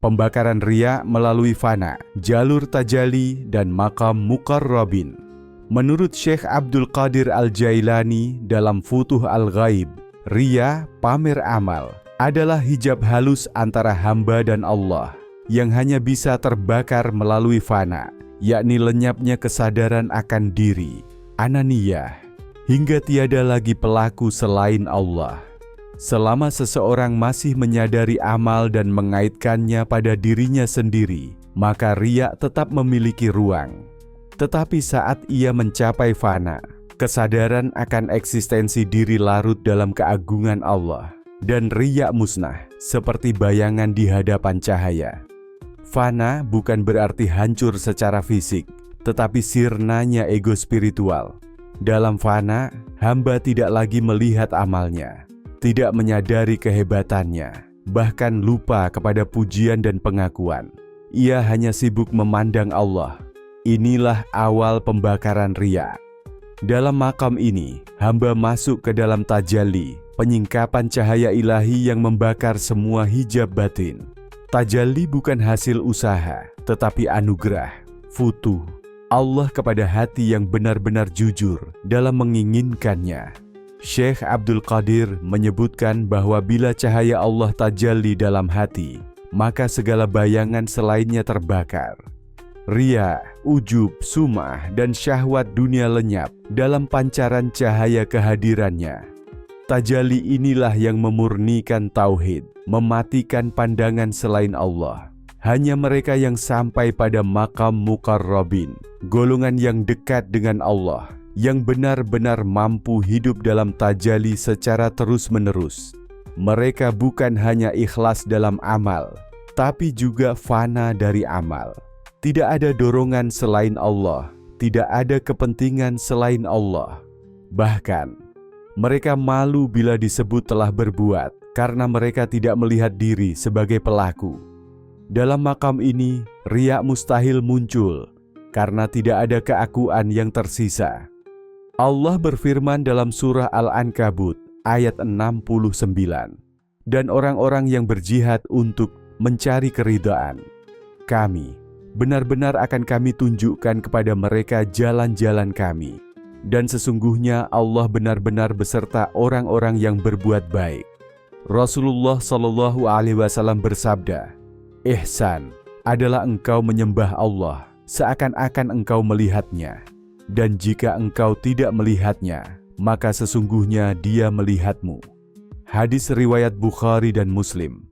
pembakaran riya melalui fana, jalur tajalli, dan maqam muqarrabin. Menurut Syekh Abdul Qadir Al-Jailani dalam Futuh Al-Ghaib, riya, pamer amal, adalah hijab halus antara hamba dan Allah yang hanya bisa terbakar melalui fana, yakni lenyapnya kesadaran akan diri, ananiyah, hingga tiada lagi pelaku selain Allah. Selama seseorang masih menyadari amal dan mengaitkannya pada dirinya sendiri, maka riya tetap memiliki ruang. Tetapi saat ia mencapai fana, kesadaran akan eksistensi diri larut dalam keagungan Allah, dan riya musnah seperti bayangan di hadapan cahaya. Fana bukan berarti hancur secara fisik, tetapi sirnanya ego spiritual. Dalam fana, hamba tidak lagi melihat amalnya, tidak menyadari kehebatannya, bahkan lupa kepada pujian dan pengakuan. Ia hanya sibuk memandang Allah. Inilah awal pembakaran riya. Dalam makam ini, hamba masuk ke dalam tajalli, penyingkapan cahaya ilahi yang membakar semua hijab batin. Tajalli bukan hasil usaha, tetapi anugerah, futuh Allah kepada hati yang benar-benar jujur dalam menginginkannya. Syekh Abdul Qadir menyebutkan bahwa bila cahaya Allah tajalli dalam hati, maka segala bayangan selainnya terbakar. Riya, ujub, sum'ah, dan syahwat dunia lenyap dalam pancaran cahaya kehadirannya. Tajalli inilah yang memurnikan tauhid, mematikan pandangan selain Allah. Hanya mereka yang sampai pada maqam muqarrabin, golongan yang dekat dengan Allah, yang benar-benar mampu hidup dalam tajalli secara terus-menerus. Mereka bukan hanya ikhlas dalam amal, tapi juga fana dari amal. Tidak ada dorongan selain Allah, tidak ada kepentingan selain Allah. Bahkan, mereka malu bila disebut telah berbuat, karena mereka tidak melihat diri sebagai pelaku. Dalam makam ini, riya mustahil muncul, karena tidak ada keakuan yang tersisa. Allah berfirman dalam surah Al-Ankabut, ayat 69, dan orang-orang yang berjihad untuk mencari keridhaan, benar-benar akan kami tunjukkan kepada mereka jalan-jalan kami. Dan sesungguhnya Allah benar-benar beserta orang-orang yang berbuat baik. Rasulullah Shallallahu Alaihi Wasallam bersabda, ihsan adalah engkau menyembah Allah seakan-akan engkau melihatnya. Dan jika engkau tidak melihatnya, maka sesungguhnya Dia melihatmu. Hadis riwayat Bukhari dan Muslim.